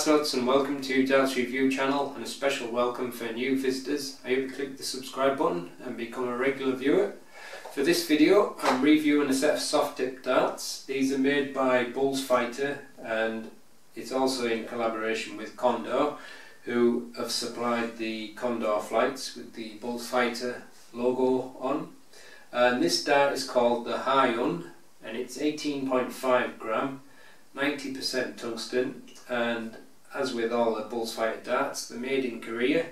Nutz and welcome to Darts Review channel, and a special welcome for new visitors. I hope you click the subscribe button and become a regular viewer. For this video I'm reviewing a set of soft tip darts. These are made by Bulls Fighter and it's also in collaboration with Condor, who have supplied the Condor flights with the Bulls Fighter logo on. And this dart is called the Hyun and it's 18.5 gram, 90% tungsten, and as with all the Bulls Fighter darts, they're made in Korea.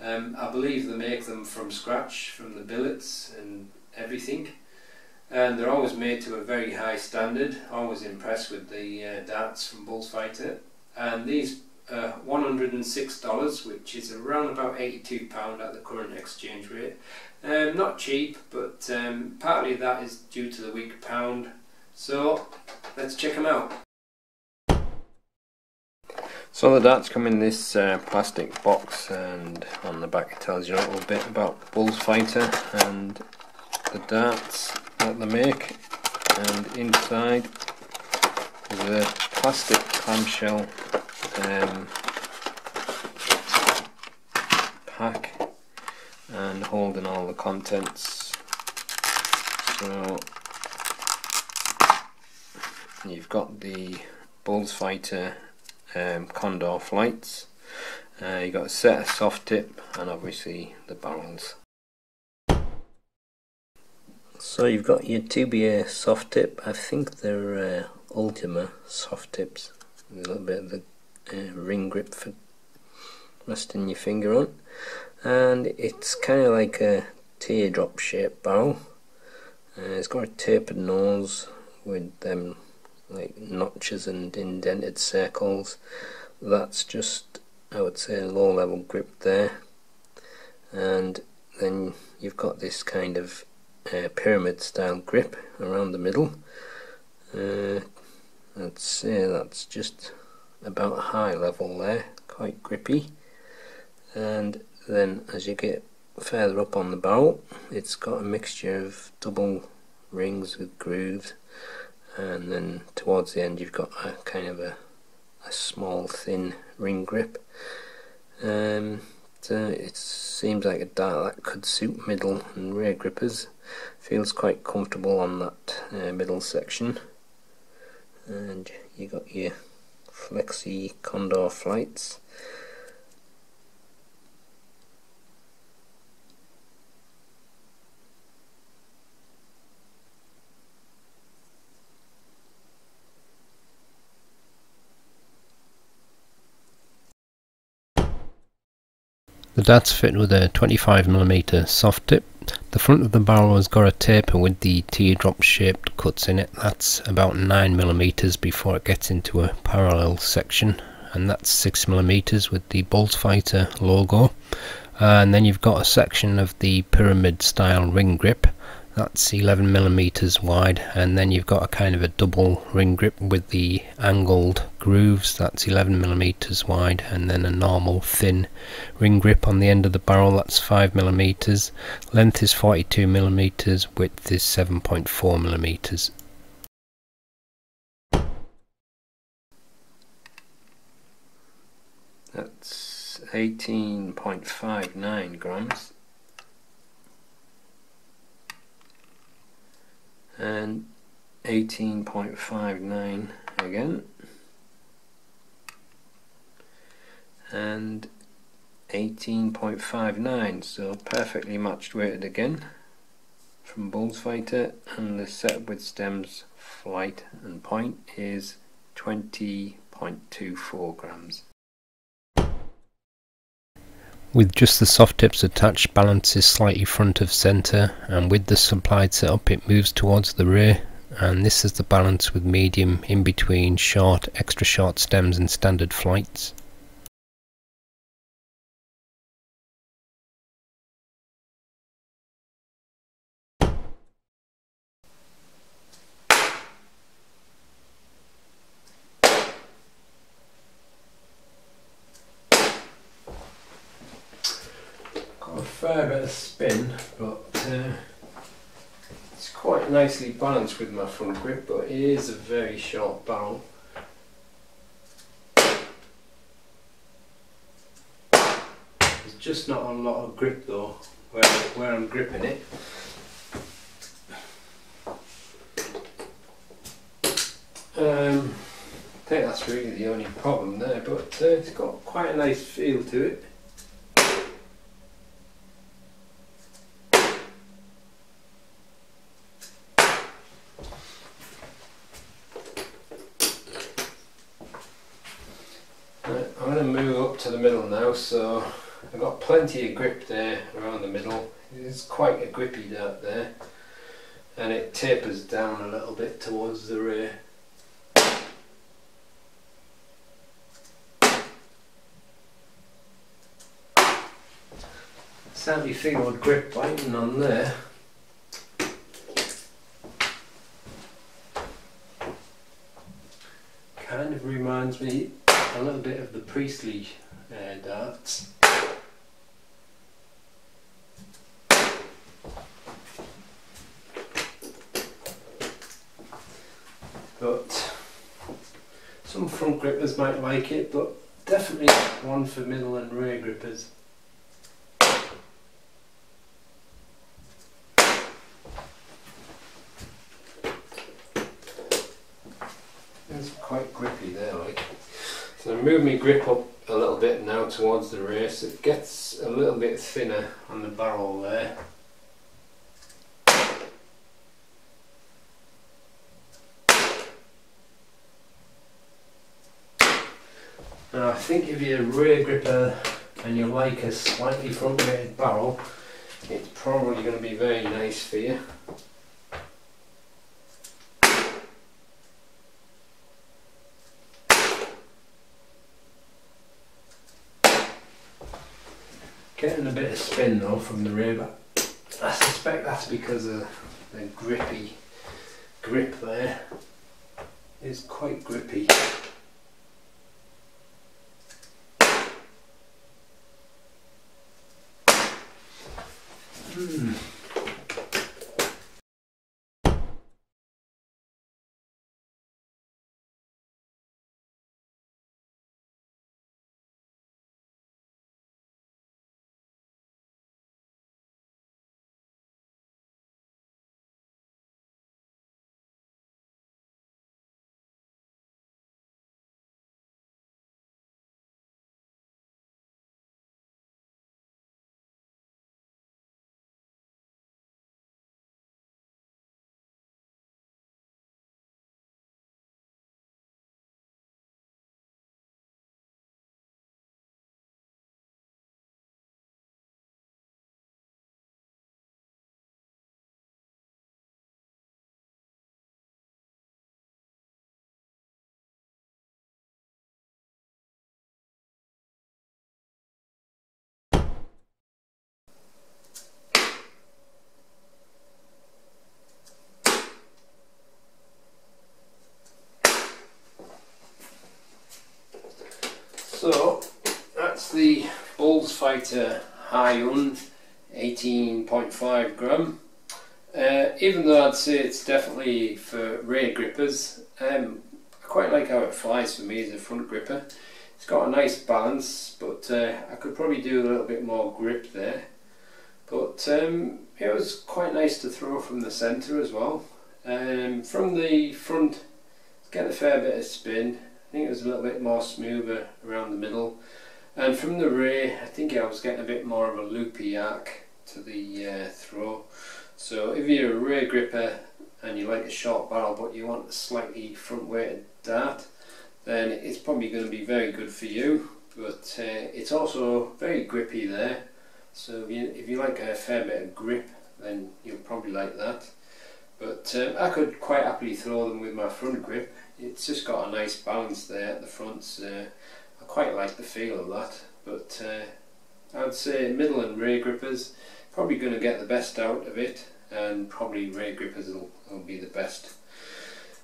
I believe they make them from scratch, from the billets and everything, and they're always made to a very high standard. Always impressed with the darts from Bulls Fighter. And these are $106, which is around about £82 at the current exchange rate. Not cheap, but partly that is due to the weak pound. So let's check them out. So the darts come in this plastic box, and on the back it tells you a little bit about Bulls Fighter and the darts that they make. And inside is a plastic clamshell pack and holding all the contents. So you've got the Bulls Fighter Condor flights, you've got a set of soft tip and obviously the barrels. So you've got your 2BA soft tip. I think they're Ultima soft tips, a little bit of the ring grip for resting your finger on, and it's kind of like a teardrop shaped barrel. It's got a tapered nose with them like notches and indented circles. That's just, I would say, a low level grip there. And then you've got this kind of pyramid style grip around the middle. I'd say that's just about high level there, quite grippy. And then as you get further up on the barrel, it's got a mixture of double rings with grooves, and then towards the end you've got a kind of a small thin ring grip. So it seems like a dart that could suit middle and rear grippers. Feels quite comfortable on that middle section. And you got your flexi Condor flights. The dart's fitted with a 25mm soft tip. The front of the barrel has got a taper with the teardrop shaped cuts in it. That's about 9mm before it gets into a parallel section, and that's 6mm with the Bulls Fighter logo. And then you've got a section of the pyramid style ring grip. That's 11mm wide, and then you've got a kind of a double ring grip with the angled grooves. That's 11mm wide, and then a normal thin ring grip on the end of the barrel. That's 5mm. Length is 42mm, width is 7.4mm. That's 18.59 grams. And 18.59 again, and 18.59, so perfectly matched weighted again from Bulls Fighter. And the setup with stems, flight and point is 20.24 grams. With just the soft tips attached, balance is slightly front of centre, and with the supplied setup it moves towards the rear. And this is the balance with medium in between short, extra short stems and standard flights. A fair bit of spin, but it's quite nicely balanced with my front grip, but it is a very short barrel. just not a lot of grip though where I'm gripping it. I think that's really the only problem there, but it's got quite a nice feel to it. I'm going to move up to the middle now, so I've got plenty of grip there around the middle. It's quite a grippy dart there, and it tapers down a little bit towards the rear. Certainly feel a grip biting on there. Kind of reminds me a little bit of the Priestley darts. But some front grippers might like it, but definitely one for middle and rear grippers. It's quite grippy there, like. So I move my grip up a little bit now towards the rear, so it gets a little bit thinner on the barrel there. Now I think if you're a rear gripper and you like a slightly front weighted barrel, it's probably going to be very nice for you. Getting a bit of spin though from the rear, but I suspect that's because of the grippy grip there. It's quite grippy. So that's the Fighter Hyun 18.5 gram. Even though I'd say it's definitely for rear grippers, I quite like how it flies for me as a front gripper. It's got a nice balance, but I could probably do a little bit more grip there. But it was quite nice to throw from the centre as well. From the front, get a fair bit of spin. I think it was a little bit more smoother around the middle, and from the rear I think I was getting a bit more of a loopy arc to the throw. So if you're a rear gripper and you like a short barrel but you want a slightly front weighted dart, then it's probably going to be very good for you. But it's also very grippy there, so if you like a fair bit of grip, then you'll probably like that. But I could quite happily throw them with my front grip. It's just got a nice balance there at the front, so I quite like the feel of that. But I would say middle and rear grippers probably going to get the best out of it, and probably rear grippers will be the best.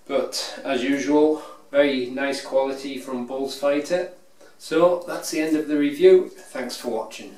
But as usual, very nice quality from Fighter. So that's the end of the review. Thanks for watching.